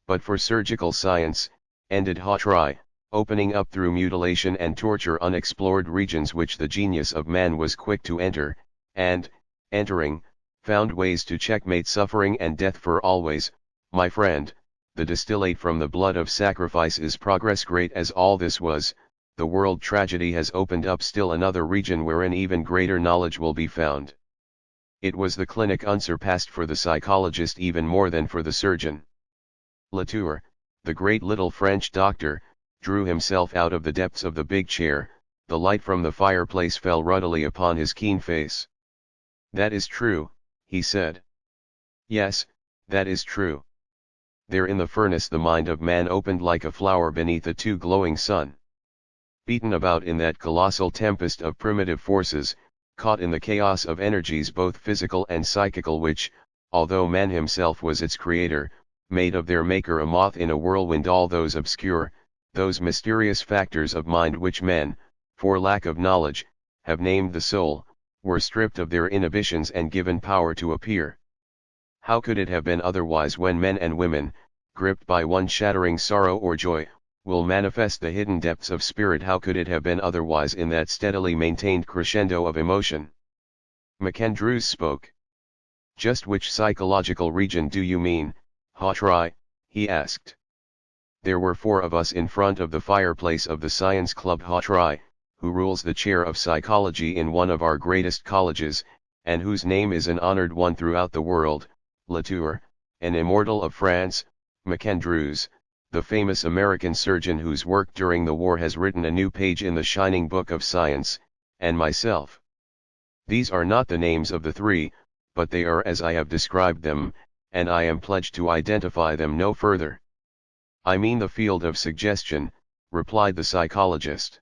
but for surgical science, ended Hatrai, opening up through mutilation and torture unexplored regions which the genius of man was quick to enter, and, entering, found ways to checkmate suffering and death for always. My friend, the distillate from the blood of sacrifice is progress. Great as all this was, the world tragedy has opened up still another region wherein even greater knowledge will be found. It was the clinic unsurpassed for the psychologist even more than for the surgeon. Latour, the great little French doctor, drew himself out of the depths of the big chair. The light from the fireplace fell ruddily upon his keen face. "That is true," he said. "Yes, that is true. There in the furnace the mind of man opened like a flower beneath a too glowing sun. Beaten about in that colossal tempest of primitive forces, caught in the chaos of energies both physical and psychical which, although man himself was its creator, made of their maker a moth in a whirlwind. All those obscure, those mysterious factors of mind which men, for lack of knowledge, have named the soul, were stripped of their inhibitions and given power to appear. How could it have been otherwise when men and women, gripped by one shattering sorrow or joy, will manifest the hidden depths of spirit? How could it have been otherwise in that steadily maintained crescendo of emotion? MacAndrews spoke. "Just which psychological region do you mean, Hatrai?" he asked. There were 4 of us in front of the fireplace of the Science Club. Hatrai, who rules the chair of psychology in one of our greatest colleges, and whose name is an honored one throughout the world, Latour, an immortal of France, MacAndrews, the famous American surgeon whose work during the war has written a new page in the shining book of science, and myself. These are not the names of the 3, but they are as I have described them, and I am pledged to identify them no further. "I mean the field of suggestion," replied the psychologist.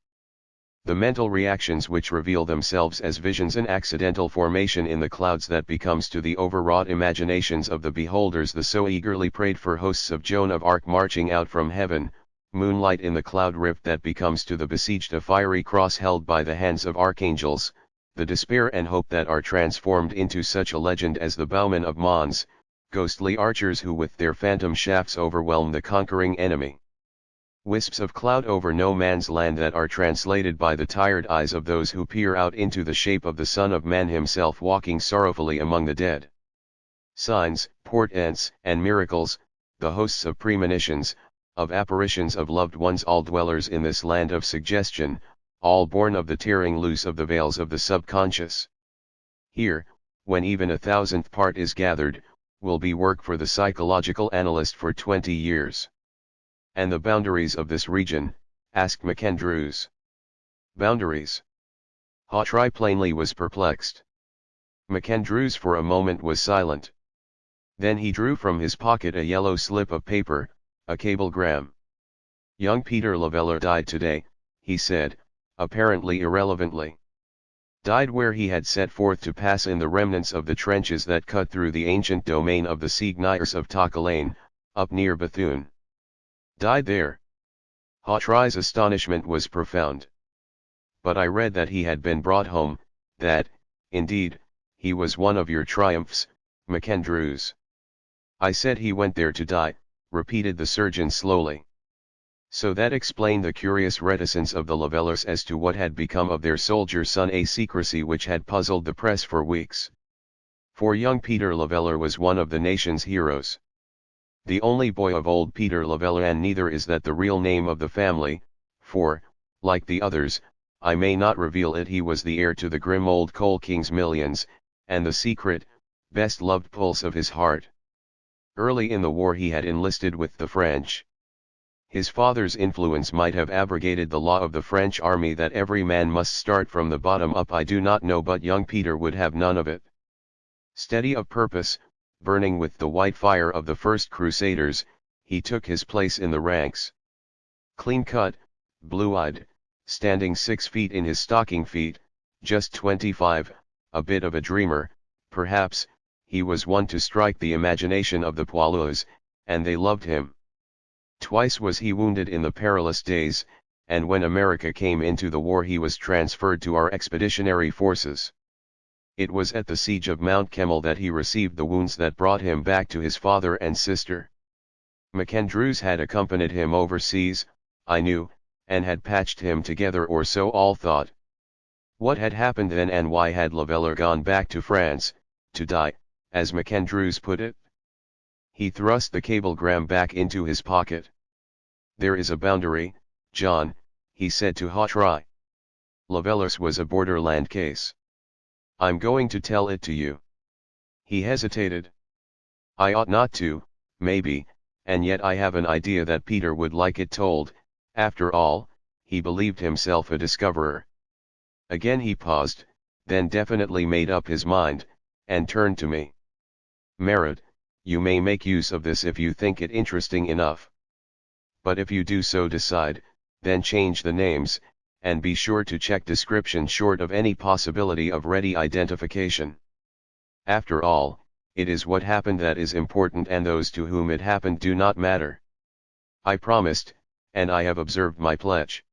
"The mental reactions which reveal themselves as visions, an accidental formation in the clouds that becomes to the overwrought imaginations of the beholders the so eagerly prayed for hosts of Joan of Arc marching out from heaven, moonlight in the cloud rift that becomes to the besieged a fiery cross held by the hands of archangels, the despair and hope that are transformed into such a legend as the bowmen of Mons, ghostly archers who with their phantom shafts overwhelm the conquering enemy. Wisps of cloud over no man's land that are translated by the tired eyes of those who peer out into the shape of the Son of Man himself walking sorrowfully among the dead. Signs, portents, and miracles, the hosts of premonitions, of apparitions of loved ones, all dwellers in this land of suggestion, all born of the tearing loose of the veils of the subconscious. Here, when even 1,000th part is gathered, will be work for the psychological analyst for 20 years. "And the boundaries of this region?" asked MacAndrews. "Boundaries?" Hatrai plainly was perplexed. MacAndrews for a moment was silent. Then he drew from his pocket a yellow slip of paper, a cablegram. "Young Peter Leveller died today," he said, apparently irrelevantly. "Died where he had set forth to pass in the remnants of the trenches that cut through the ancient domain of the Seigneurs of Tocquelain, up near Bethune. Died there." Hatrai's astonishment was profound. "But I read that he had been brought home, that, indeed, he was one of your triumphs, MacAndrews." "I said he went there to die," repeated the surgeon slowly. So that explained the curious reticence of the Levellers as to what had become of their soldier son, a secrecy which had puzzled the press for weeks. For young Peter Leveller was one of the nation's heroes. The only boy of old Peter Leveller, and neither is that the real name of the family, for, like the others, I may not reveal it, he was the heir to the grim old coal king's millions, and the secret, best-loved pulse of his heart. Early in the war he had enlisted with the French. His father's influence might have abrogated the law of the French army that every man must start from the bottom up. I do not know, but young Peter would have none of it. Steady of purpose, burning with the white fire of the first Crusaders, he took his place in the ranks. Clean-cut, blue-eyed, standing 6 feet in his stocking feet, just 25, a bit of a dreamer, perhaps, he was one to strike the imagination of the poilus, and they loved him. Twice was he wounded in the perilous days, and when America came into the war he was transferred to our expeditionary forces. It was at the siege of Mount Kemmel that he received the wounds that brought him back to his father and sister. MacAndrews had accompanied him overseas, I knew, and had patched him together, or so all thought. What had happened then, and why had Leveller gone back to France, to die, as MacAndrews put it? He thrust the cablegram back into his pocket. "There is a boundary, John," he said to Hawtrey. "Leveller's was a borderland case. I'm going to tell it to you." He hesitated. "I ought not to, maybe, and yet I have an idea that Peter would like it told. After all, he believed himself a discoverer." Again he paused, then definitely made up his mind, and turned to me. "Merritt, you may make use of this if you think it interesting enough. But if you do so decide, then change the names, and be sure to check description short of any possibility of ready identification. After all, it is what happened that is important, and those to whom it happened do not matter." I promised, and I have observed my pledge.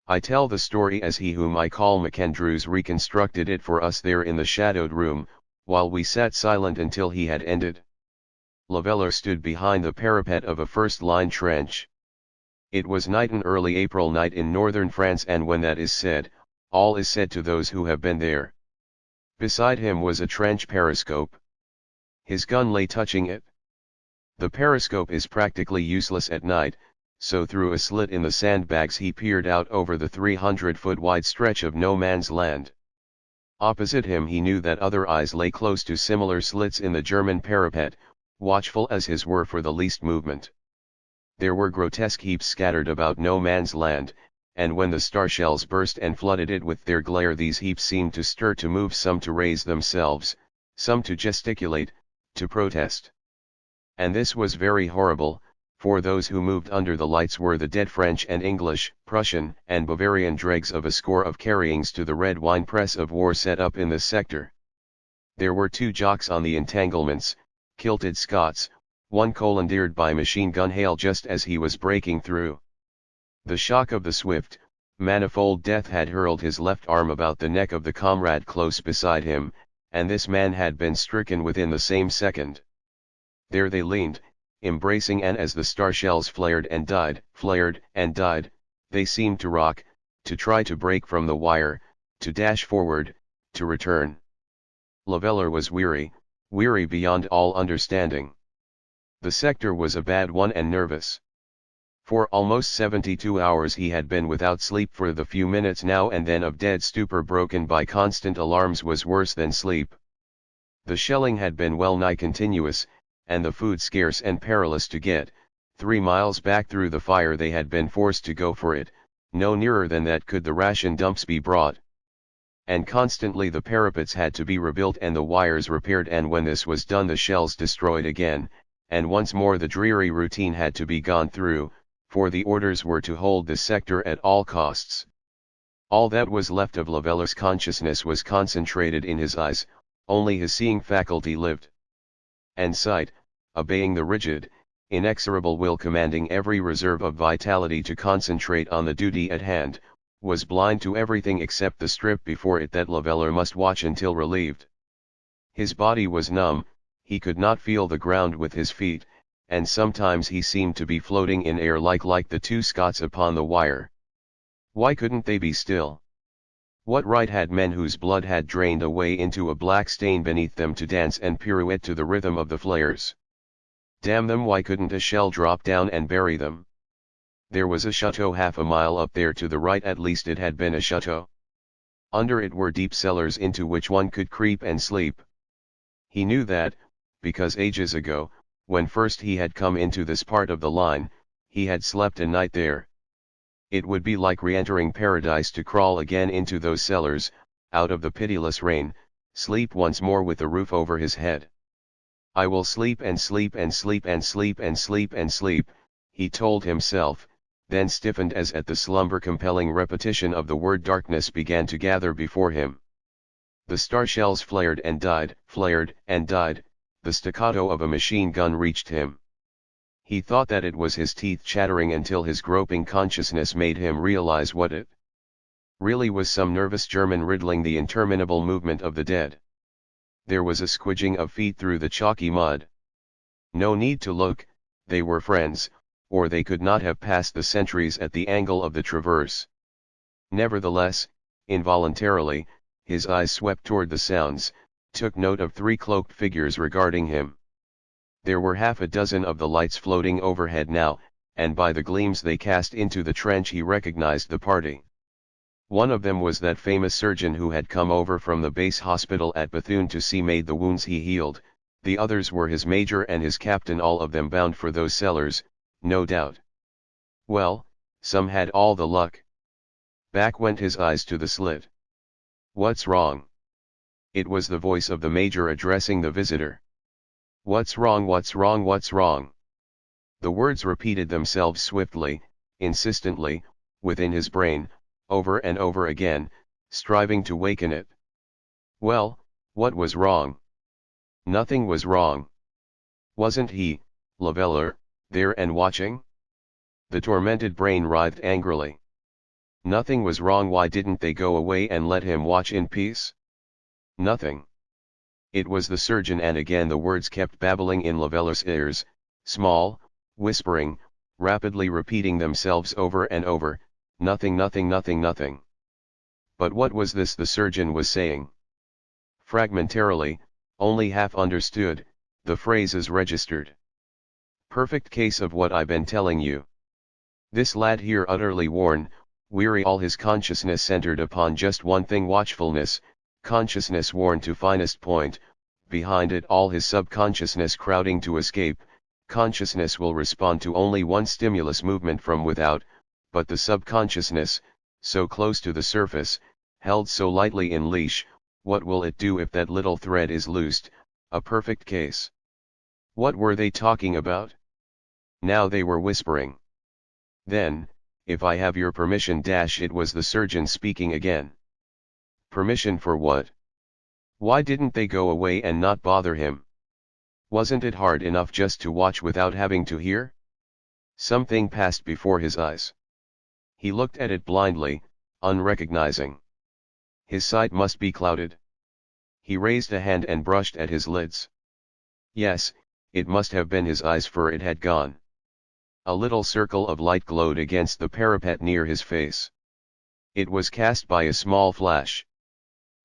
I tell the story as he whom I call MacAndrews reconstructed it for us there in the shadowed room, while we sat silent until he had ended. Leveller stood behind the parapet of a first-line trench. It was night, an early April night in northern France, and when that is said, all is said to those who have been there. Beside him was a trench periscope. His gun lay touching it. The periscope is practically useless at night, so through a slit in the sandbags he peered out over the 300-foot wide stretch of no man's land. Opposite him he knew that other eyes lay close to similar slits in the German parapet, watchful as his were for the least movement. There were grotesque heaps scattered about no man's land, and when the star shells burst and flooded it with their glare, these heaps seemed to stir, to move, some to raise themselves, some to gesticulate, to protest. And this was very horrible, for those who moved under the lights were the dead French and English, Prussian and Bavarian dregs of a score of carryings to the red wine press of war set up in this sector. There were 2 jocks on the entanglements, kilted Scots, one colandeered by machine gun hail just as he was breaking through. The shock of the swift, manifold death had hurled his left arm about the neck of the comrade close beside him, and this man had been stricken within the same second. There they leaned, embracing, and as the star shells flared and died, they seemed to rock, to try to break from the wire, to dash forward, to return. Leveller was weary beyond all understanding. The sector was a bad one and nervous. For almost 72 hours he had been without sleep, for the few minutes now and then of dead stupor broken by constant alarms was worse than sleep. The shelling had been well nigh continuous, and the food scarce and perilous to get. 3 miles back through the fire they had been forced to go for it, no nearer than that could the ration dumps be brought. And constantly the parapets had to be rebuilt and the wires repaired, and when this was done the shells destroyed again, and once more the dreary routine had to be gone through, for the orders were to hold the sector at all costs. All that was left of Leveller's consciousness was concentrated in his eyes, only his seeing faculty lived. And sight, obeying the rigid, inexorable will commanding every reserve of vitality to concentrate on the duty at hand, was blind to everything except the strip before it that Leveller must watch until relieved. His body was numb, he could not feel the ground with his feet, and sometimes he seemed to be floating in air like the 2 Scots upon the wire. Why couldn't they be still? What right had men whose blood had drained away into a black stain beneath them to dance and pirouette to the rhythm of the flares? Damn them, why couldn't a shell drop down and bury them? There was a chateau half a mile up there to the right, at least it had been a chateau. Under it were deep cellars into which one could creep and sleep. He knew that, because ages ago, when first he had come into this part of the line, he had slept a night there. It would be like re-entering paradise to crawl again into those cellars, out of the pitiless rain, sleep once more with the roof over his head. "I will sleep and sleep and sleep and sleep and sleep and sleep," he told himself, then stiffened as at the slumber-compelling repetition of the word. Darkness began to gather before him. The star shells flared and died, the staccato of a machine gun reached him. He thought that it was his teeth chattering until his groping consciousness made him realize what it really was, some nervous German riddling the interminable movement of the dead. There was a squidging of feet through the chalky mud. No need to look, they were friends, or they could not have passed the sentries at the angle of the traverse. Nevertheless, involuntarily, his eyes swept toward the sounds, took note of 3 cloaked figures regarding him. There were half a dozen of the lights floating overhead now, and by the gleams they cast into the trench he recognized the party. One of them was that famous surgeon who had come over from the base hospital at Bethune to see Maid the wounds he healed. The others were his major and his captain, all of them bound for those cellars, no doubt. Well, some had all the luck. Back went his eyes to the slit. "What's wrong?" It was the voice of the major addressing the visitor. "What's wrong, what's wrong, what's wrong?" The words repeated themselves swiftly, insistently, within his brain, over and over again, striving to waken it. Well, what was wrong? Nothing was wrong. Wasn't he, Leveller, there and watching? The tormented brain writhed angrily. Nothing was wrong. Why didn't they go away and let him watch in peace? Nothing. It was the surgeon, and again the words kept babbling in Leveller's ears, small, whispering, rapidly repeating themselves over and over, nothing, nothing, nothing, nothing. But what was this the surgeon was saying? Fragmentarily, only half understood, the phrases registered. "Perfect case of what I been telling you. This lad here utterly worn, weary, all his consciousness centered upon just one thing, watchfulness, consciousness worn to finest point, behind it all his subconsciousness crowding to escape. Consciousness will respond to only one stimulus, movement from without, but the subconsciousness, so close to the surface, held so lightly in leash, what will it do if that little thread is loosed? A perfect case." What were they talking about? Now they were whispering. "Then, if I have your permission, it was the surgeon speaking again. Permission for what? Why didn't they go away and not bother him? Wasn't it hard enough just to watch without having to hear? Something passed before his eyes. He looked at it blindly, unrecognizing. His sight must be clouded. He raised a hand and brushed at his lids. Yes, it must have been his eyes, for it had gone. A little circle of light glowed against the parapet near his face. It was cast by a small flash.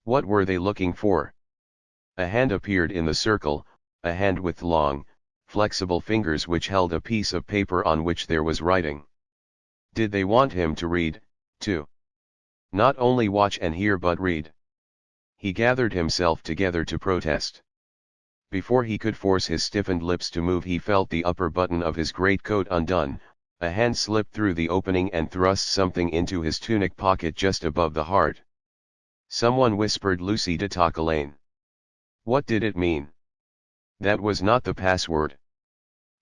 What were they looking for? A hand appeared in the circle, a hand with long, flexible fingers which held a piece of paper on which there was writing. Did they want him to read, too? Not only watch and hear but read? He gathered himself together to protest. Before he could force his stiffened lips to move, he felt the upper button of his greatcoat undone, a hand slipped through the opening and thrust something into his tunic pocket just above the heart. Someone whispered Lucy de Tocquelaine. What did it mean? That was not the password.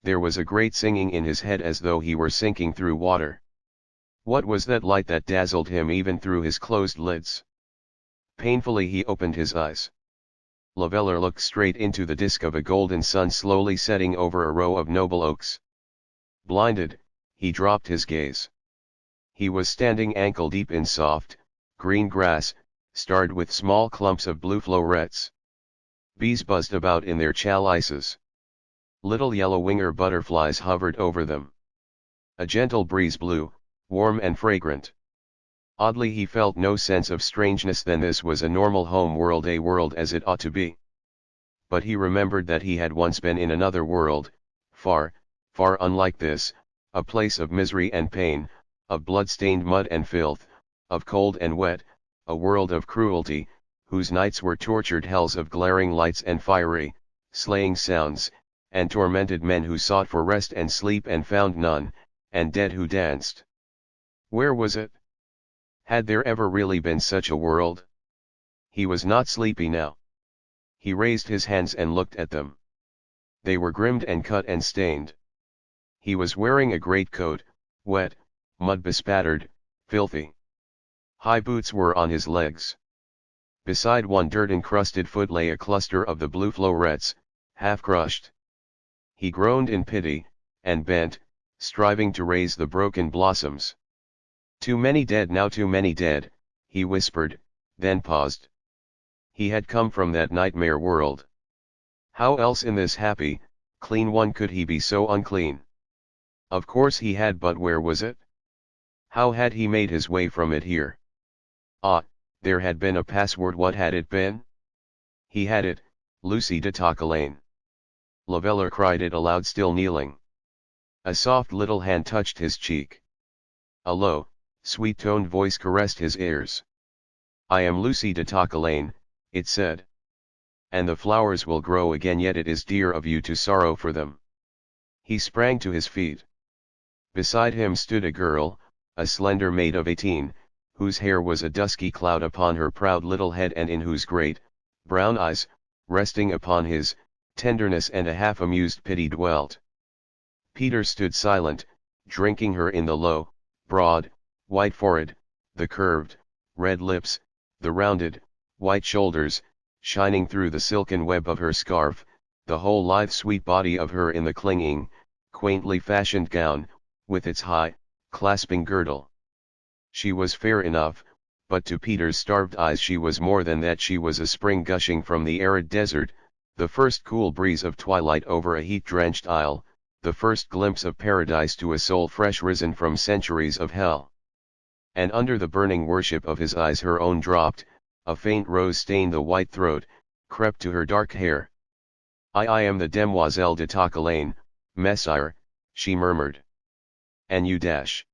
There was a great singing in his head as though he were sinking through water. What was that light that dazzled him even through his closed lids? Painfully he opened his eyes. Leveller looked straight into the disk of a golden sun slowly setting over a row of noble oaks. Blinded, he dropped his gaze. He was standing ankle deep in soft, green grass, starred with small clumps of blue florets. Bees buzzed about in their chalices. Little yellow winger butterflies hovered over them. A gentle breeze blew, warm and fragrant. Oddly he felt no sense of strangeness. Then this was a normal home world, a world as it ought to be. But he remembered that he had once been in another world, far, far unlike this, a place of misery and pain, of blood-stained mud and filth, of cold and wet, a world of cruelty, whose nights were tortured hells of glaring lights and fiery, slaying sounds, and tormented men who sought for rest and sleep and found none, and dead who danced. Where was it? Had there ever really been such a world? He was not sleepy now. He raised his hands and looked at them. They were grimmed and cut and stained. He was wearing a greatcoat, wet, mud-bespattered, filthy. High boots were on his legs. Beside one dirt-encrusted foot lay a cluster of the blue florets, half-crushed. He groaned in pity, and bent, striving to raise the broken blossoms. Too many dead now, too many dead, he whispered, then paused. He had come from that nightmare world. How else in this happy, clean one could he be so unclean? Of course he had, but where was it? How had he made his way from it here? Ah, there had been a password. What had it been? He had it, Lucy de Tocquelaine. Lavelle cried it aloud, still kneeling. A soft little hand touched his cheek. A low, sweet-toned voice caressed his ears. I am Lucy de Tocquelaine, it said. And the flowers will grow again, yet it is dear of you to sorrow for them. He sprang to his feet. Beside him stood a girl, a slender maid of 18, whose hair was a dusky cloud upon her proud little head, and in whose great, brown eyes, resting upon his, tenderness and a half-amused pity dwelt. Peter stood silent, drinking her in, the low, broad, white forehead, the curved, red lips, the rounded, white shoulders, shining through the silken web of her scarf, the whole lithe sweet body of her in the clinging, quaintly fashioned gown, with its high, clasping girdle. She was fair enough, but to Peter's starved eyes she was more than that. She was a spring gushing from the arid desert, the first cool breeze of twilight over a heat-drenched isle, the first glimpse of paradise to a soul fresh risen from centuries of hell. And under the burning worship of his eyes her own dropped, a faint rose stained the white throat, crept to her dark hair. I am the demoiselle de Tocquelaine, messire, she murmured. And you dash.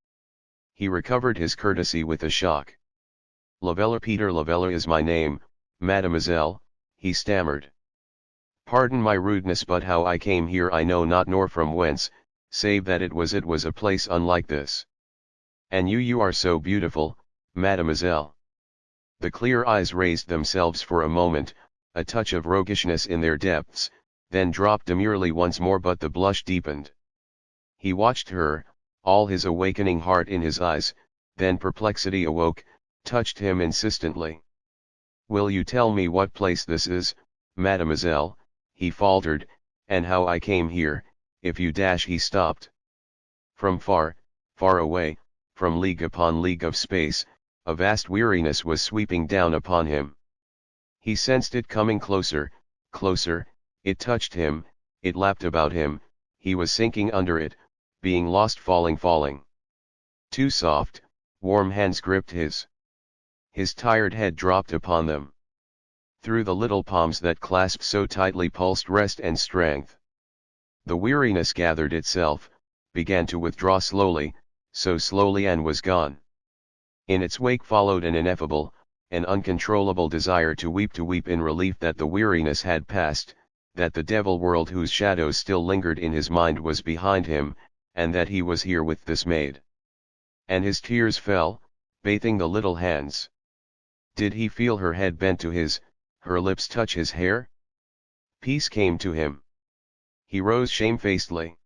He recovered his courtesy with a shock. Lavelle, Peter Lavelle is my name, mademoiselle, he stammered. Pardon my rudeness, but how I came here I know not, nor from whence, save that it was a place unlike this. And you are so beautiful, mademoiselle. The clear eyes raised themselves for a moment, a touch of roguishness in their depths, then dropped demurely once more, but the blush deepened. He watched her, all his awakening heart in his eyes, then perplexity awoke, touched him insistently. Will you tell me what place this is, mademoiselle, he faltered, and how I came here, if you dash. He stopped. From far, far away, from league upon league of space, a vast weariness was sweeping down upon him. He sensed it coming closer, closer, it touched him, it lapped about him, he was sinking under it, being lost, falling. Two soft, warm hands gripped his. His tired head dropped upon them. Through the little palms that clasped so tightly pulsed rest and strength. The weariness gathered itself, began to withdraw slowly, so slowly, and was gone. In its wake followed an ineffable, an uncontrollable desire to weep in relief that the weariness had passed, that the devil world whose shadows still lingered in his mind was behind him, and that he was here with this maid. And his tears fell, bathing the little hands. Did he feel her head bent to his, her lips touch his hair? Peace came to him. He rose shamefacedly.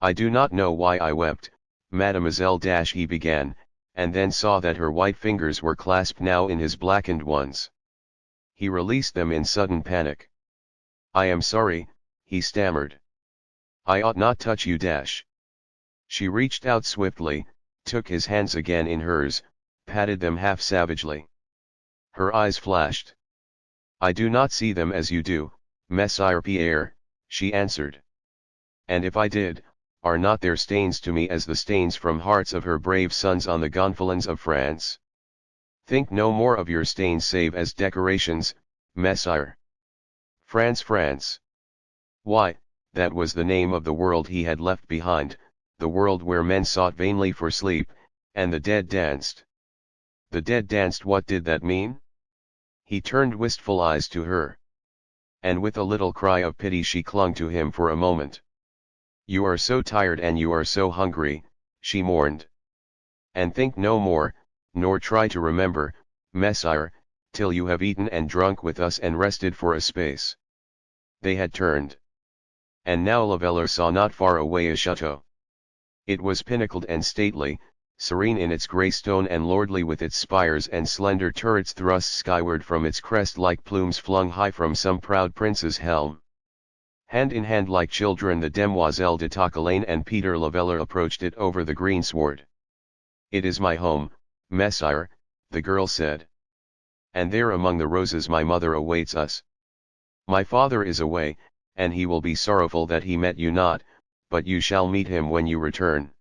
I do not know why I wept, mademoiselle dash, he began, and then saw that her white fingers were clasped now in his blackened ones. He released them in sudden panic. I am sorry, he stammered. I ought not touch you dash. She reached out swiftly, took his hands again in hers, patted them half savagely. Her eyes flashed. I do not see them as you do, Messire Pierre, she answered. And if I did, are not there stains to me as the stains from hearts of her brave sons on the gonfalons of France? Think no more of your stains save as decorations, Messire. France. Why, that was the name of the world he had left behind, the world where men sought vainly for sleep, and the dead danced. The dead danced, what did that mean? He turned wistful eyes to her. And with a little cry of pity she clung to him for a moment. You are so tired and you are so hungry, she mourned. And think no more, nor try to remember, Messire, till you have eaten and drunk with us and rested for a space. They had turned. And now Lavelle saw not far away a chateau. It was pinnacled and stately, serene in its grey stone and lordly, with its spires and slender turrets thrust skyward from its crest like plumes flung high from some proud prince's helm. Hand in hand like children the demoiselle de Tocquelaine and Peter Lavelle approached it over the greensward. It is my home, messire, the girl said. And there among the roses my mother awaits us. My father is away, and he will be sorrowful that he met you not, but you shall meet him when you return.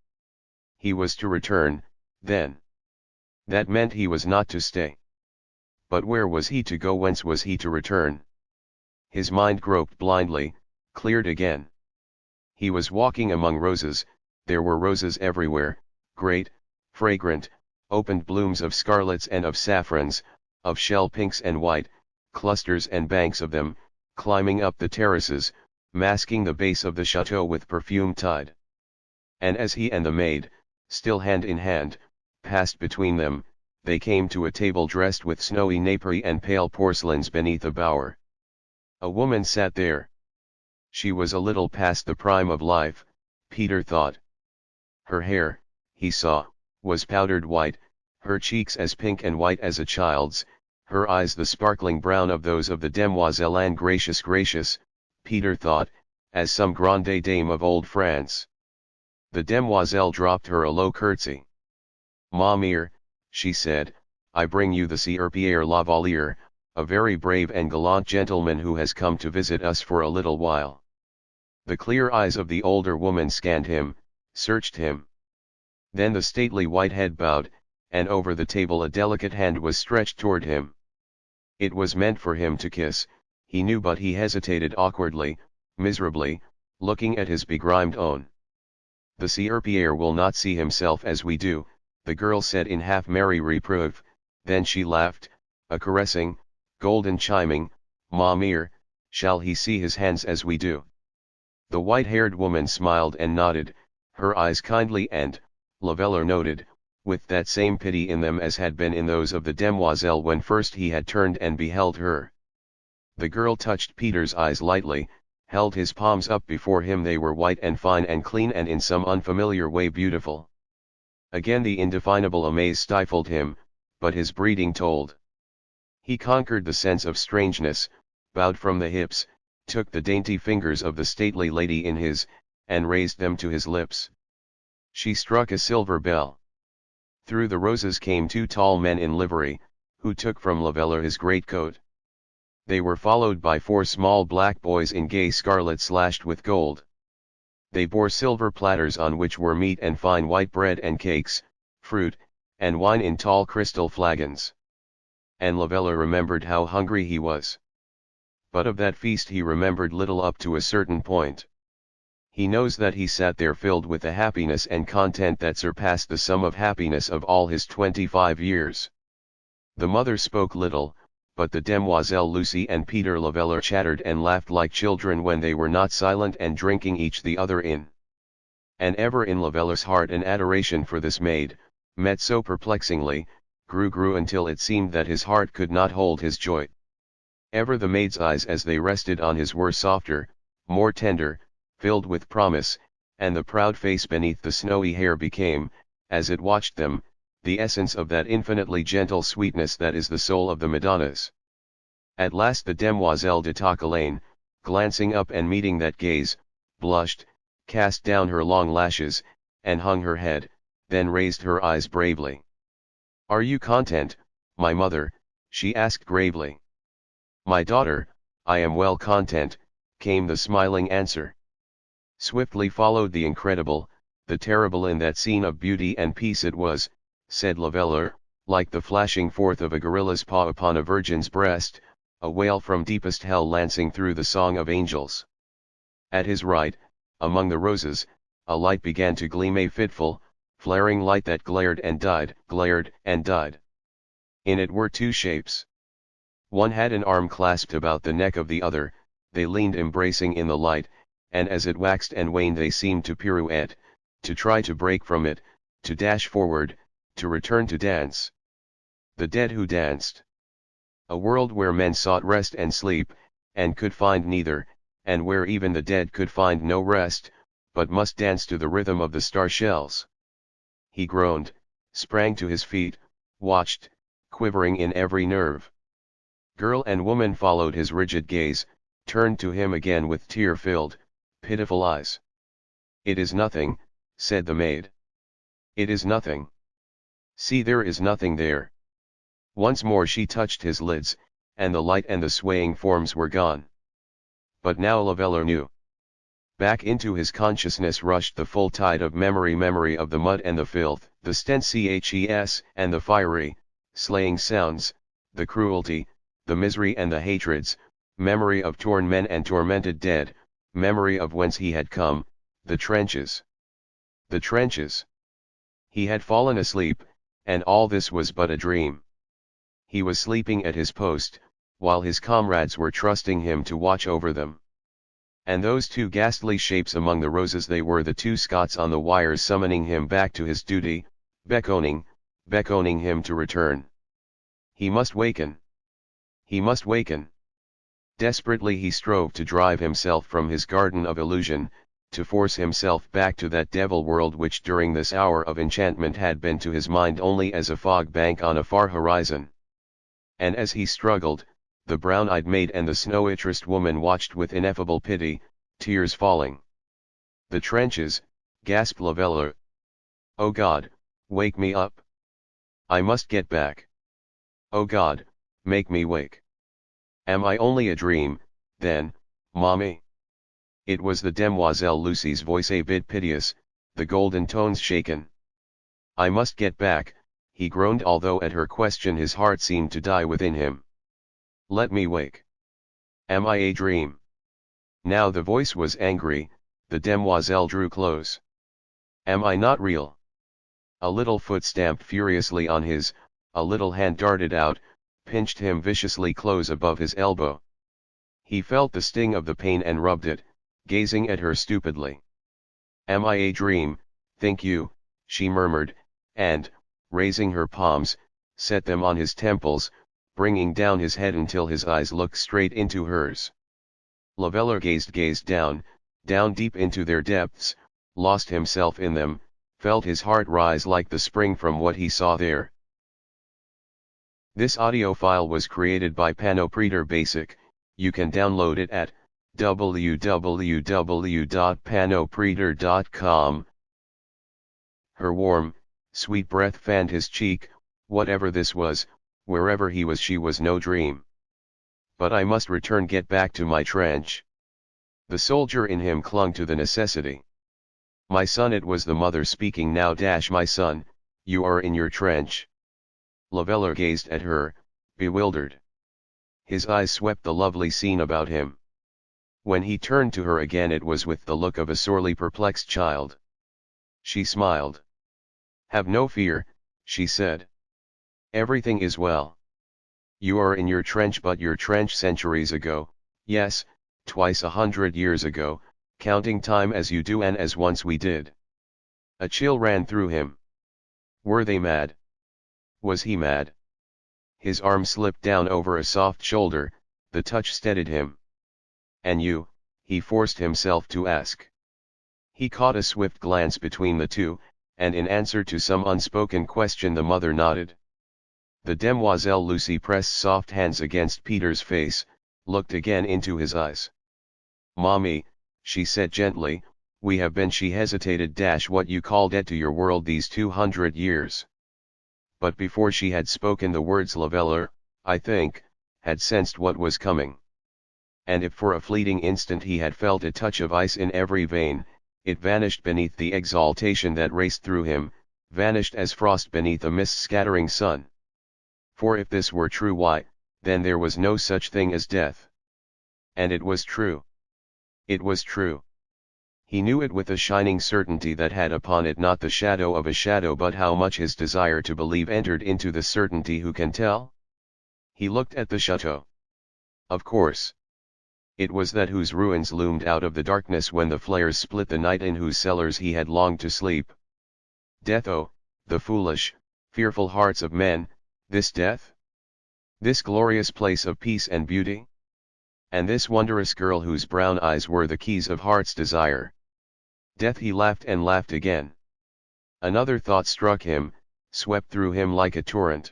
He was to return, then. That meant he was not to stay. But where was he to go? Whence was he to return? His mind groped blindly, cleared again. He was walking among roses. There were roses everywhere, great, fragrant, opened blooms of scarlets and of saffrons, of shell pinks and white, clusters and banks of them, climbing up the terraces, masking the base of the chateau with perfume tide. And as he and the maid, still hand in hand, passed between them, they came to a table dressed with snowy napery and pale porcelains beneath a bower. A woman sat there. She was a little past the prime of life, Peter thought. Her hair, he saw, was powdered white, her cheeks as pink and white as a child's, her eyes the sparkling brown of those of the demoiselle Anne. Gracious, Peter thought, as some grande dame of old France. The demoiselle dropped her a low curtsy. "Ma mère," she said, "I bring you the Sieur Pierre Lavalier, a very brave and gallant gentleman who has come to visit us for a little while." The clear eyes of the older woman scanned him, searched him. Then the stately white head bowed, and over the table a delicate hand was stretched toward him. It was meant for him to kiss, he knew, but he hesitated awkwardly, miserably, looking at his begrimed own. "The Sieur Pierre will not see himself as we do," the girl said in half merry reproof, then she laughed, a caressing, golden chiming, "Ma mère, shall he see his hands as we do?" The white-haired woman smiled and nodded, her eyes kindly and, Lavalier noted, with that same pity in them as had been in those of the demoiselle when first he had turned and beheld her. The girl touched Peter's eyes lightly, held his palms up before him. They were white and fine and clean and in some unfamiliar way beautiful. Again the indefinable amaze stifled him, but his breeding told. He conquered the sense of strangeness, bowed from the hips, took the dainty fingers of the stately lady in his, and raised them to his lips. She struck a silver bell. Through the roses came two tall men in livery, who took from Lavalier his greatcoat. They were followed by four small black boys in gay scarlet slashed with gold. They bore silver platters on which were meat and fine white bread and cakes, fruit, and wine in tall crystal flagons. And Lavalier remembered how hungry he was. But of that feast he remembered little up to a certain point. He knows that he sat there filled with a happiness and content that surpassed the sum of happiness of all his 25 years. The mother spoke little, but the demoiselle Lucy and Peter Lavalier chattered and laughed like children when they were not silent and drinking each the other in. And ever in Lavalier's heart an adoration for this maid, met so perplexingly, grew until it seemed that his heart could not hold his joy. Ever the maid's eyes as they rested on his were softer, more tender, filled with promise, and the proud face beneath the snowy hair became, as it watched them, the essence of that infinitely gentle sweetness that is the soul of the Madonnas. At last the demoiselle de Tocquelaine, glancing up and meeting that gaze, blushed, cast down her long lashes, and hung her head, then raised her eyes bravely. "Are you content, my mother?" she asked gravely. "My daughter, I am well content," came the smiling answer. Swiftly followed the incredible, the terrible in that scene of beauty and peace. "It was," said Lavalier, "like the flashing forth of a gorilla's paw upon a virgin's breast, a wail from deepest hell lancing through the song of angels." At his right, among the roses, a light began to gleam, a fitful, flaring light that glared and died. In it were two shapes. One had an arm clasped about the neck of the other, they leaned embracing in the light, and as it waxed and waned they seemed to pirouette, to try to break from it, to dash forward, to return to dance. The dead who danced. A world where men sought rest and sleep, and could find neither, and where even the dead could find no rest, but must dance to the rhythm of the star shells. He groaned, sprang to his feet, watched, quivering in every nerve. Girl and woman followed his rigid gaze, turned to him again with tear-filled, pitiful eyes. "It is nothing," said the maid. "It is nothing. See, there is nothing there." Once more she touched his lids, and the light and the swaying forms were gone. But now Lavalier knew. Back into his consciousness rushed the full tide of memory of the mud and the filth, the stenches and the fiery, slaying sounds, the cruelty, the misery and the hatreds, memory of torn men and tormented dead, memory of whence he had come, the trenches. The trenches. He had fallen asleep, and all this was but a dream. He was sleeping at his post, while his comrades were trusting him to watch over them. And those two ghastly shapes among the roses, they were the two Scots on the wires summoning him back to his duty, beckoning him to return. He must waken. He must waken. Desperately he strove to drive himself from his garden of illusion, to force himself back to that devil world which during this hour of enchantment had been to his mind only as a fog bank on a far horizon. And as he struggled, the brown-eyed maid and the snow-itriced woman watched with ineffable pity, tears falling. "The trenches," gasped Lavelle. "Oh God, wake me up. I must get back. Oh God, make me wake. Am I only a dream, then, mommy?" It was the demoiselle Lucy's voice, a bit piteous, the golden tones shaken. "I must get back," he groaned, although at her question his heart seemed to die within him. "Let me wake. Am I a dream?" Now the voice was angry, the demoiselle drew close. "Am I not real?" A little foot stamped furiously on his, a little hand darted out, pinched him viciously close above his elbow. He felt the sting of the pain and rubbed it, gazing at her stupidly. "Am I a dream, think you?" she murmured, and, raising her palms, set them on his temples, bringing down his head until his eyes looked straight into hers. Lavelle gazed down deep into their depths, lost himself in them, felt his heart rise like the spring from what he saw there. This audio file was created by Panopreter Basic. You can download it at www.panopreter.com. Her warm, sweet breath fanned his cheek. Whatever this was, wherever he was, she was no dream. "But I must return, get back to my trench." The soldier in him clung to the necessity. "My son," it was the mother speaking now. "My son, you are in your trench." Lavelle gazed at her, bewildered. His eyes swept the lovely scene about him. When he turned to her again, it was with the look of a sorely perplexed child. She smiled. "Have no fear," she said. "Everything is well. You are in your trench, but your trench centuries ago, yes, twice 100 years ago, counting time as you do and as once we did." A chill ran through him. Were they mad? Was he mad? His arm slipped down over a soft shoulder, the touch steadied him. "And you?" he forced himself to ask. He caught a swift glance between the two, and in answer to some unspoken question the mother nodded. The demoiselle Lucy pressed soft hands against Peter's face, looked again into his eyes. "Mommy," she said gently, "we have been," she hesitated, "what you call dead to your world these 200 years. But before she had spoken the words, Lavelle, I think, had sensed what was coming. And if for a fleeting instant he had felt a touch of ice in every vein, it vanished beneath the exaltation that raced through him, vanished as frost beneath a mist-scattering sun. For if this were true, why, then there was no such thing as death. And it was true. It was true. He knew it with a shining certainty that had upon it not the shadow of a shadow, but how much his desire to believe entered into the certainty, who can tell? He looked at the chateau. Of course. It was that whose ruins loomed out of the darkness when the flares split the night, in whose cellars he had longed to sleep. Death, oh, the foolish, fearful hearts of men, this death? This glorious place of peace and beauty? And this wondrous girl whose brown eyes were the keys of heart's desire? Death! He laughed and laughed again. Another thought struck him, swept through him like a torrent.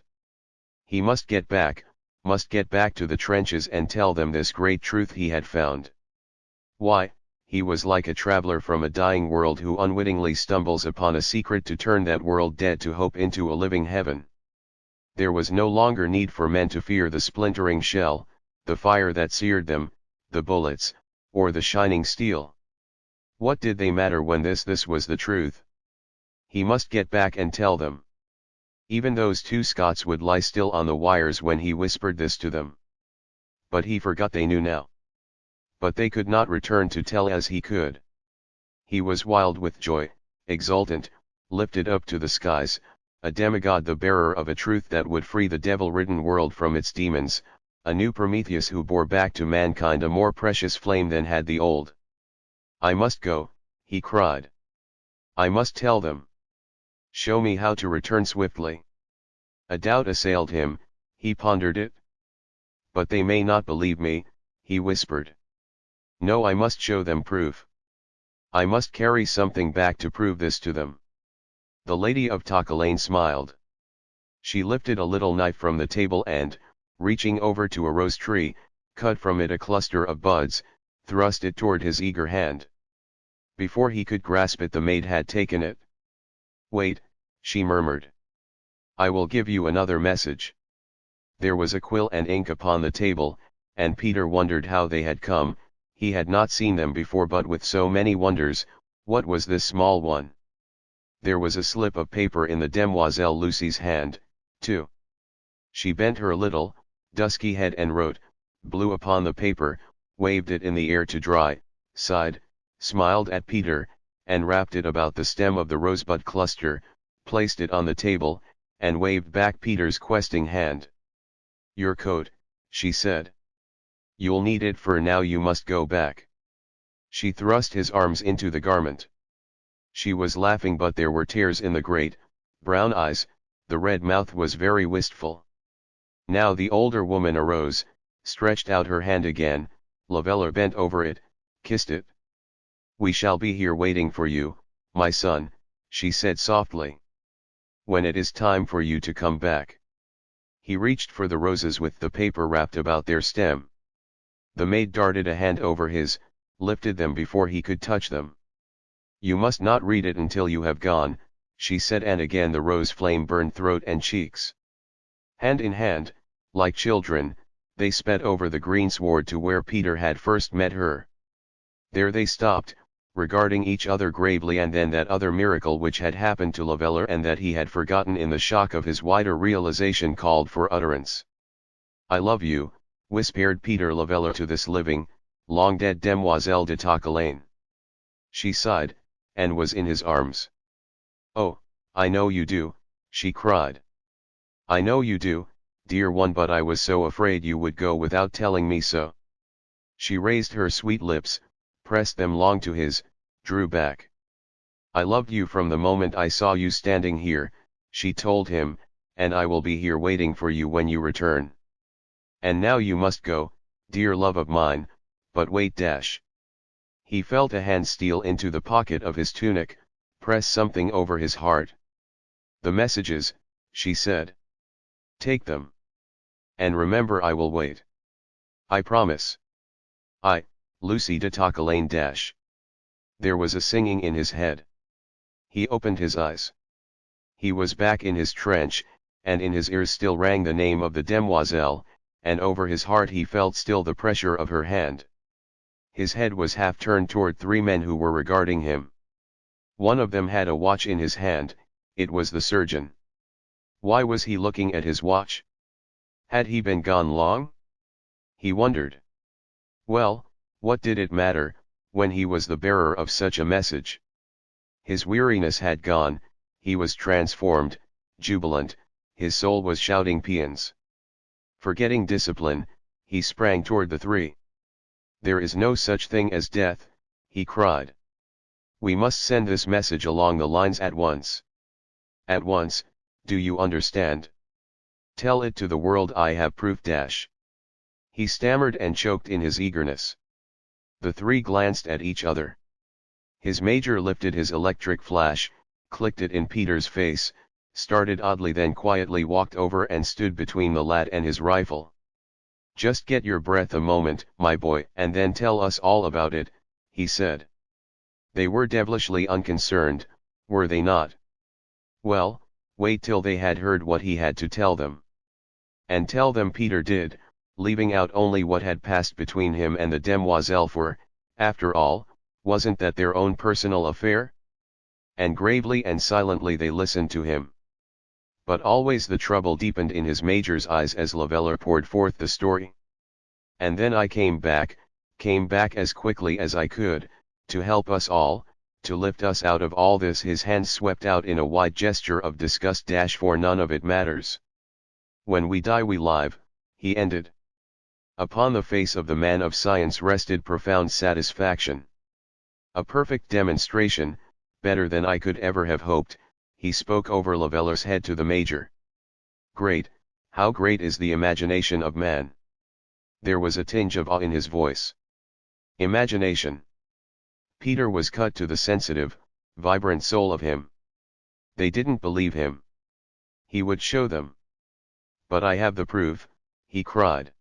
He must get back to the trenches and tell them this great truth he had found. Why, he was like a traveler from a dying world who unwittingly stumbles upon a secret to turn that world dead to hope into a living heaven. There was no longer need for men to fear the splintering shell, the fire that seared them, the bullets, or the shining steel. What did they matter when this was the truth? He must get back and tell them. Even those two Scots would lie still on the wires when he whispered this to them. But he forgot they knew now. But they could not return to tell as he could. He was wild with joy, exultant, lifted up to the skies, a demigod, the bearer of a truth that would free the devil-ridden world from its demons, a new Prometheus who bore back to mankind a more precious flame than had the old. I must go, he cried. I must tell them. Show me how to return swiftly. A doubt assailed him, he pondered it. But they may not believe me, he whispered. No, I must show them proof. I must carry something back to prove this to them. The lady of Tocalane smiled. She lifted a little knife from the table and, reaching over to a rose tree, cut from it a cluster of buds, thrust it toward his eager hand. Before he could grasp it, the maid had taken it. Wait, she murmured. I will give you another message. There was a quill and ink upon the table, and Peter wondered how they had come. He had not seen them before, but with so many wonders, what was this small one? There was a slip of paper in the demoiselle Lucy's hand, too. She bent her little, dusky head and wrote, blew upon the paper, waved it in the air to dry, sighed, smiled at Peter, and wrapped it about the stem of the rosebud cluster, placed it on the table, and waved back Peter's questing hand. Your coat, she said. You'll need it, for now you must go back. She thrust his arms into the garment. She was laughing, but there were tears in the great, brown eyes, the red mouth was very wistful. Now the older woman arose, stretched out her hand again, Lavelle bent over it, kissed it. We shall be here waiting for you, my son, she said softly. When it is time for you to come back. He reached for the roses with the paper wrapped about their stem. The maid darted a hand over his, lifted them before he could touch them. You must not read it until you have gone, she said, and again the rose flame burned throat and cheeks. Hand in hand, like children, they sped over the greensward to where Peter had first met her. There they stopped, regarding each other gravely, and then that other miracle which had happened to Lavelle and that he had forgotten in the shock of his wider realization called for utterance. I love you, whispered Peter Lavelle to this living, long-dead demoiselle de Tocalane. She sighed, and was in his arms. Oh, I know you do, she cried. I know you do, dear one, but I was so afraid you would go without telling me so. She raised her sweet lips, pressed them long to his, drew back. I loved you from the moment I saw you standing here, she told him, and I will be here waiting for you when you return. And now you must go, dear love of mine, but wait dash. He felt a hand steal into the pocket of his tunic, press something over his heart. The messages, she said. Take them. And remember, I will wait. I promise. I, Lucy de Tocalane dash. There was a singing in his head. He opened his eyes. He was back in his trench, and in his ears still rang the name of the demoiselle, and over his heart he felt still the pressure of her hand. His head was half turned toward three men who were regarding him. One of them had a watch in his hand, it was the surgeon. Why was he looking at his watch? Had he been gone long? He wondered. Well, what did it matter, when he was the bearer of such a message? His weariness had gone, he was transformed, jubilant, his soul was shouting paeans. Forgetting discipline, he sprang toward the three. There is no such thing as death, he cried. We must send this message along the lines at once. At once, do you understand? Tell it to the world I have proof dash. He stammered and choked in his eagerness. The three glanced at each other. His major lifted his electric flash, clicked it in Peter's face, started oddly, then quietly walked over and stood between the lad and his rifle. Just get your breath a moment, my boy, and then tell us all about it, he said. They were devilishly unconcerned, were they not? Well, wait till they had heard what he had to tell them. And tell them Peter did, leaving out only what had passed between him and the demoiselle, for, after all, Wasn't that their own personal affair? And gravely and silently they listened to him. But always the trouble deepened in his major's eyes as Leveller poured forth the story. And then I came back as quickly as I could, to help us all, to lift us out of all this. His hands swept out in a wide gesture of disgust. For none of it matters. When we die we live, he ended. Upon the face of the man of science rested profound satisfaction. A perfect demonstration, better than I could ever have hoped, he spoke over Leveller's head to the major. Great, how great is the imagination of man! There was a tinge of awe in his voice. Imagination. Peter was cut to the sensitive, vibrant soul of him. They didn't believe him. He would show them. But I have the proof, he cried.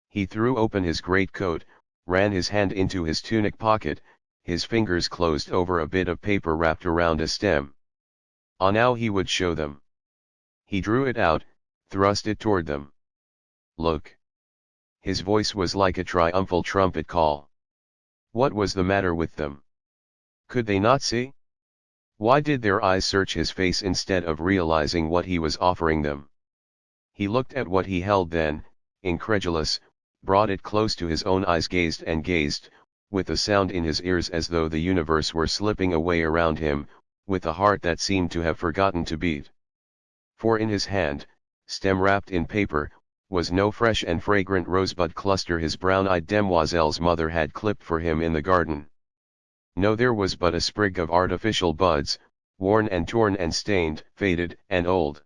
He threw open his greatcoat, ran his hand into his tunic pocket, his fingers closed over a bit of paper wrapped around a stem. Ah, now he would show them. He drew it out, thrust it toward them. Look. His voice was like a triumphal trumpet call. What was the matter with them? Could they not see? Why did their eyes search his face instead of realizing what he was offering them? He looked at what he held then, incredulous, brought it close to his own eyes, gazed and gazed, with a sound in his ears as though the universe were slipping away around him, with a heart that seemed to have forgotten to beat. For in his hand, stem wrapped in paper, was no fresh and fragrant rosebud cluster his brown-eyed demoiselle's mother had clipped for him in the garden. No, there was but a sprig of artificial buds, worn and torn and stained, faded and old.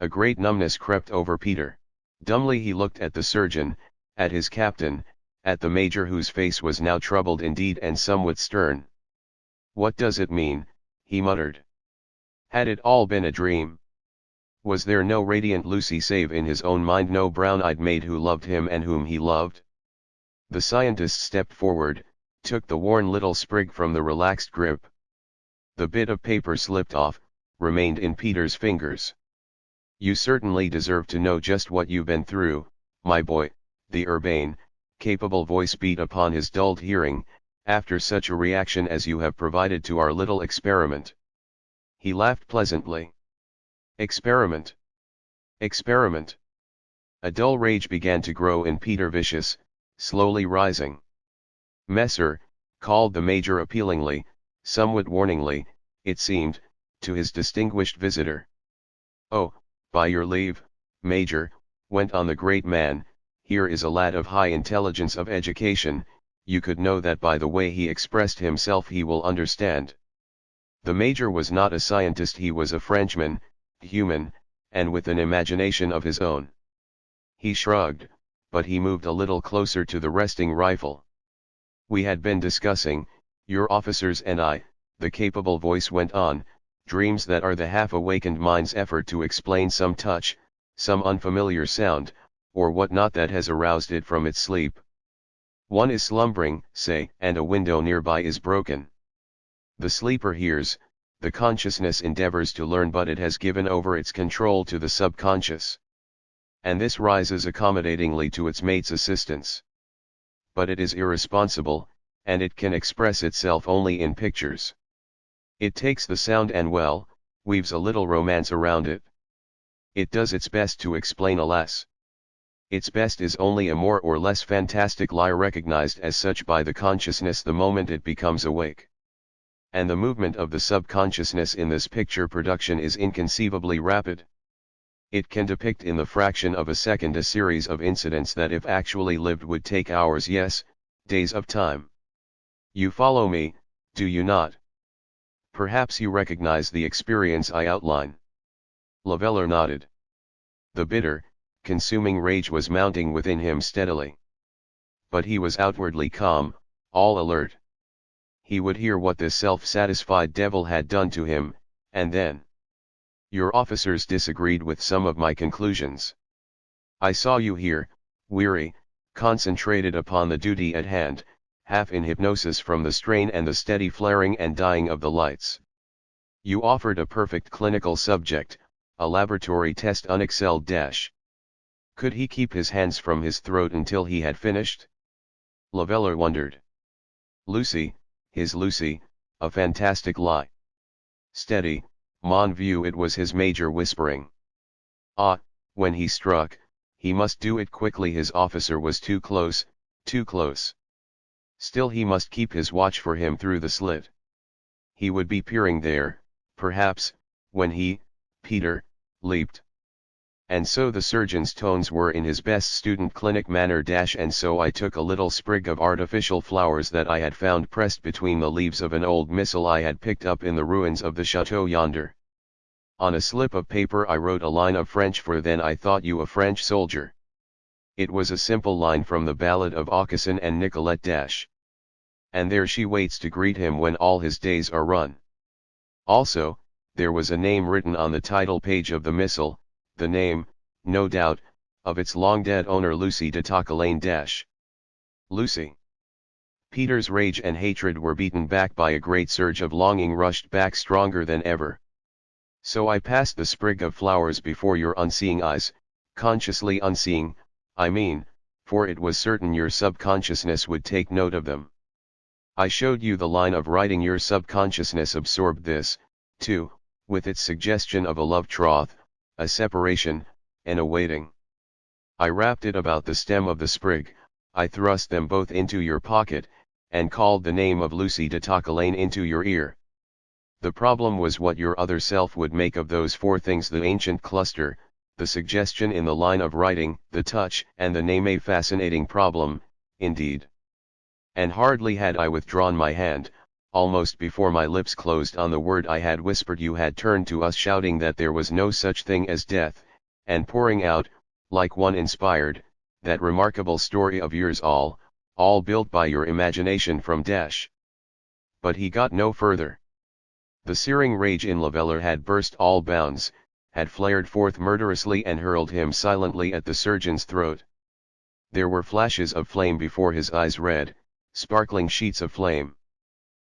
A great numbness crept over Peter. Dumbly he looked at the surgeon, at his captain, at the major whose face was now troubled indeed and somewhat stern. What does it mean? He muttered. Had it all been a dream? Was there no radiant Lucy save in his own mind, no brown-eyed maid who loved him and whom he loved? The scientist stepped forward, took the worn little sprig from the relaxed grip. The bit of paper slipped off, remained in Peter's fingers. You certainly deserve to know just what you've been through, my boy, the urbane, capable voice beat upon his dulled hearing, after such a reaction as you have provided to our little experiment. He laughed pleasantly. Experiment. Experiment. A dull rage began to grow in Peter, vicious, slowly rising. Messer, called the major appealingly, somewhat warningly, it seemed, to his distinguished visitor. Oh, by your leave, Major, went on the great man, here is a lad of high intelligence, of education, you could know that by the way he expressed himself he will understand. The major was not a scientist, he was a Frenchman, human, and with an imagination of his own. He shrugged, but he moved a little closer to the resting rifle. We had been discussing, your officers and I, the capable voice went on, dreams that are the half-awakened mind's effort to explain some touch, some unfamiliar sound, or what not that has aroused it from its sleep. One is slumbering, say, and a window nearby is broken. The sleeper hears, the consciousness endeavors to learn, but it has given over its control to the subconscious. And this rises accommodatingly to its mate's assistance. But it is irresponsible, and it can express itself only in pictures. It takes the sound and weaves a little romance around it. It does its best to explain, alas. Its best is only a more or less fantastic lie recognized as such by the consciousness the moment it becomes awake. And the movement of the subconsciousness in this picture production is inconceivably rapid. It can depict in the fraction of a second a series of incidents that if actually lived would take hours, yes, days of time. You follow me, do you not? Perhaps you recognize the experience I outline. Leveller nodded. The bitter, consuming rage was mounting within him steadily. But he was outwardly calm, all alert. He would hear what this self-satisfied devil had done to him, and then. Your officers disagreed with some of my conclusions. I saw you here, weary, concentrated upon the duty at hand, half in hypnosis from the strain and the steady flaring and dying of the lights. You offered a perfect clinical subject, a laboratory test unexcelled dash. Could he keep his hands from his throat until he had finished? Leveller wondered. Lucy, his Lucy, a fantastic lie. Steady, mon vieux, it was his major whispering. Ah, when he struck, he must do it quickly, his officer was too close, too close. Still he must keep his watch for him through the slit. He would be peering there, perhaps, when he, Peter, leaped. And so the surgeon's tones were in his best student clinic manner. And so I took a little sprig of artificial flowers that I had found pressed between the leaves of an old missal I had picked up in the ruins of the chateau yonder. On a slip of paper I wrote a line of French for "Then I thought you a French soldier." It was a simple line from the ballad of Aucassin and Nicolette. And there she waits to greet him when all his days are run. Also, there was a name written on the title page of the missal, the name, no doubt, of its long-dead owner, Lucy de Tocquelaine. Lucy. Peter's rage and hatred were beaten back by a great surge of longing, rushed back stronger than ever. So I passed the sprig of flowers before your unseeing eyes, consciously unseeing, I mean, for it was certain your subconsciousness would take note of them. I showed you the line of writing, your subconsciousness absorbed this, too, with its suggestion of a love troth, a separation, and a waiting. I wrapped it about the stem of the sprig, I thrust them both into your pocket, and called the name of Lucy de Tocquelaine into your ear. The problem was what your other self would make of those four things: the ancient cluster, the suggestion in the line of writing, the touch, and the name. A fascinating problem, indeed. And hardly had I withdrawn my hand, almost before my lips closed on the word I had whispered, you had turned to us shouting that there was no such thing as death, and pouring out, like one inspired, that remarkable story of yours, all built by your imagination from dash. But he got no further. The searing rage in Leveller had burst all bounds, had flared forth murderously and hurled him silently at the surgeon's throat. There were flashes of flame before his eyes, red, sparkling sheets of flame.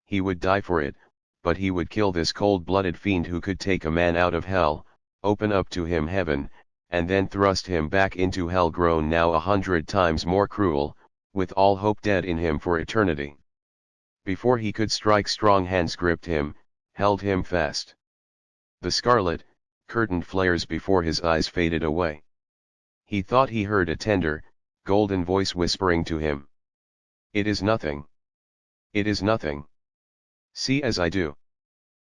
He would die for it, but he would kill this cold-blooded fiend who could take a man out of hell, open up to him heaven, and then thrust him back into hell, grown now 100 times more cruel, with all hope dead in him for eternity. Before he could strike, strong hands gripped him, held him fast. The scarlet, curtained flares before his eyes faded away. He thought he heard a tender, golden voice whispering to him. "It is nothing. It is nothing. See as I do."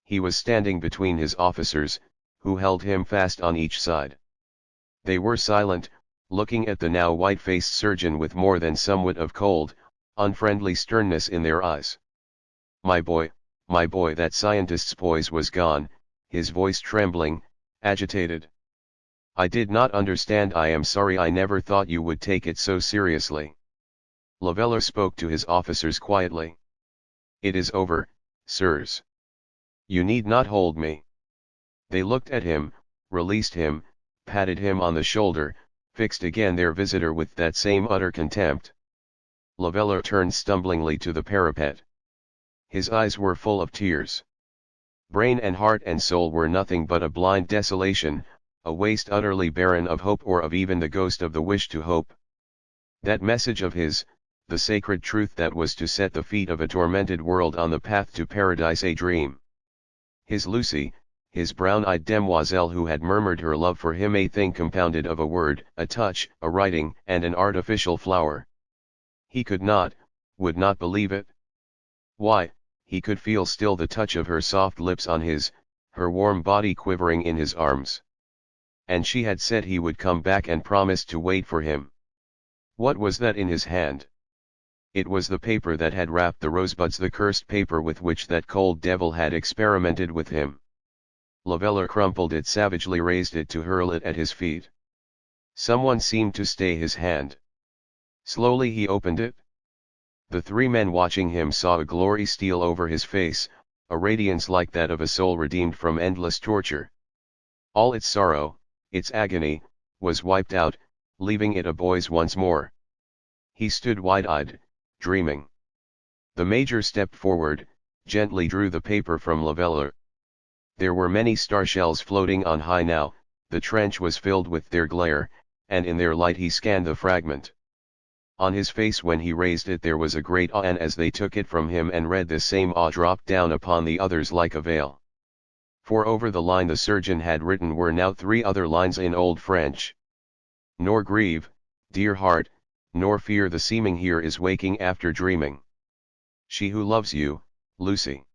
He was standing between his officers, who held him fast on each side. They were silent, looking at the now white-faced surgeon with more than somewhat of cold, unfriendly sternness in their eyes. My boy, that scientist's poise was gone, his voice trembling, agitated. "I did not understand. I am sorry. I never thought you would take it so seriously." Leveller spoke to his officers quietly. "It is over, sirs. You need not hold me." They looked at him, released him, patted him on the shoulder, fixed again their visitor with that same utter contempt. Leveller turned stumblingly to the parapet. His eyes were full of tears. Brain and heart and soul were nothing but a blind desolation, a waste utterly barren of hope, or of even the ghost of the wish to hope. That message of his, the sacred truth that was to set the feet of a tormented world on the path to paradise, a dream. His Lucy, his brown-eyed demoiselle who had murmured her love for him, a thing compounded of a word, a touch, a writing, and an artificial flower. He could not, would not believe it. Why, he could feel still the touch of her soft lips on his, her warm body quivering in his arms. And she had said he would come back and promised to wait for him. What was that in his hand? It was the paper that had wrapped the rosebuds, the cursed paper with which that cold devil had experimented with him. Leveller crumpled it savagely, raised it to hurl it at his feet. Someone seemed to stay his hand. Slowly he opened it. The three men watching him saw a glory steal over his face, a radiance like that of a soul redeemed from endless torture. All its sorrow, its agony, was wiped out, leaving it a boy's once more. He stood wide-eyed, dreaming. The Major stepped forward, gently drew the paper from Leveller. There were many star shells floating on high now, the trench was filled with their glare, and in their light he scanned the fragment. On his face when he raised it there was a great awe, and as they took it from him and read, this same awe dropped down upon the others like a veil. For over the line the surgeon had written were now 3 other lines in Old French. Nor grieve, dear heart, nor fear, the seeming here is waking after dreaming. She who loves you, Lucy.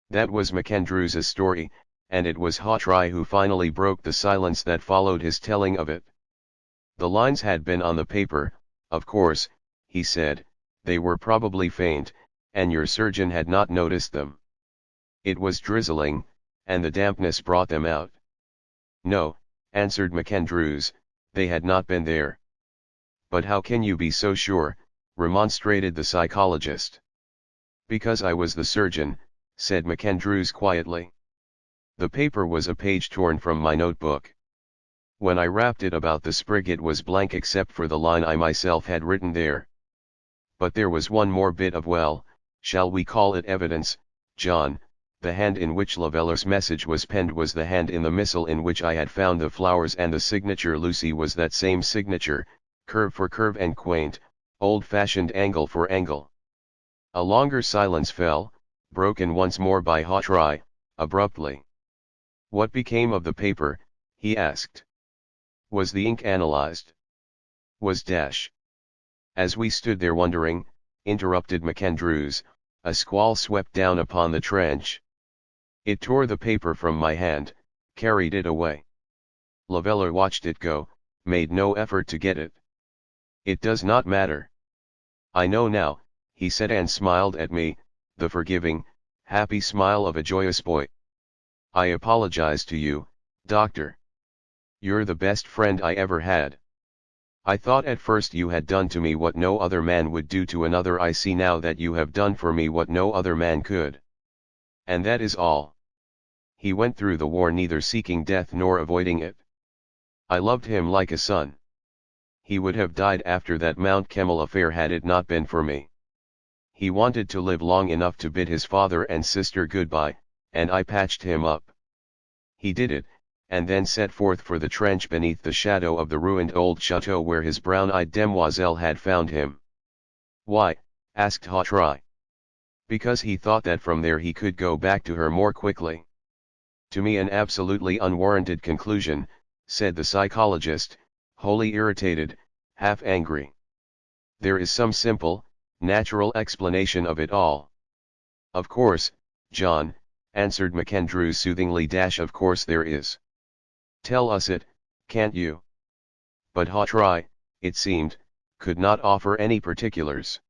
That was MacAndrew's story, and it was Hawtrey who finally broke the silence that followed his telling of it. The lines had been on the paper, of course, he said. They were probably faint, and your surgeon had not noticed them. It was drizzling, and the dampness brought them out. No, answered MacAndrews, they had not been there. But how can you be so sure, remonstrated the psychologist. Because I was the surgeon, said MacAndrews quietly. The paper was a page torn from my notebook. When I wrapped it about the sprig it was blank except for the line I myself had written there. But there was one more bit of, well, shall we call it evidence, John. The hand in which Lavelleur's message was penned was the hand in the missal in which I had found the flowers, and the signature Lucy was that same signature, curve for curve and quaint, old-fashioned angle for angle. A longer silence fell, broken once more by Hawtrey, abruptly. What became of the paper, he asked. Was the ink analyzed? Was dash. As we stood there wondering, interrupted MacAndrews, a squall swept down upon the trench. It tore the paper from my hand, carried it away. Lavelleur watched it go, made no effort to get it. It does not matter. I know now, he said, and smiled at me, the forgiving, happy smile of a joyous boy. I apologize to you, doctor. You're the best friend I ever had. I thought at first you had done to me what no other man would do to another. I see now that you have done for me what no other man could. And that is all. He went through the war neither seeking death nor avoiding it. I loved him like a son. He would have died after that Mount Kemmel affair had it not been for me. He wanted to live long enough to bid his father and sister goodbye, and I patched him up. He did it, and then set forth for the trench beneath the shadow of the ruined old chateau where his brown-eyed demoiselle had found him. Why? Asked Hawtrey. Because he thought that from there he could go back to her more quickly. To me an absolutely unwarranted conclusion, said the psychologist, wholly irritated, half angry. There is some simple, natural explanation of it all. Of course, John, answered MacAndrews soothingly. Of course there is. Tell us it, can't you? But Hawtrey, it seemed, could not offer any particulars.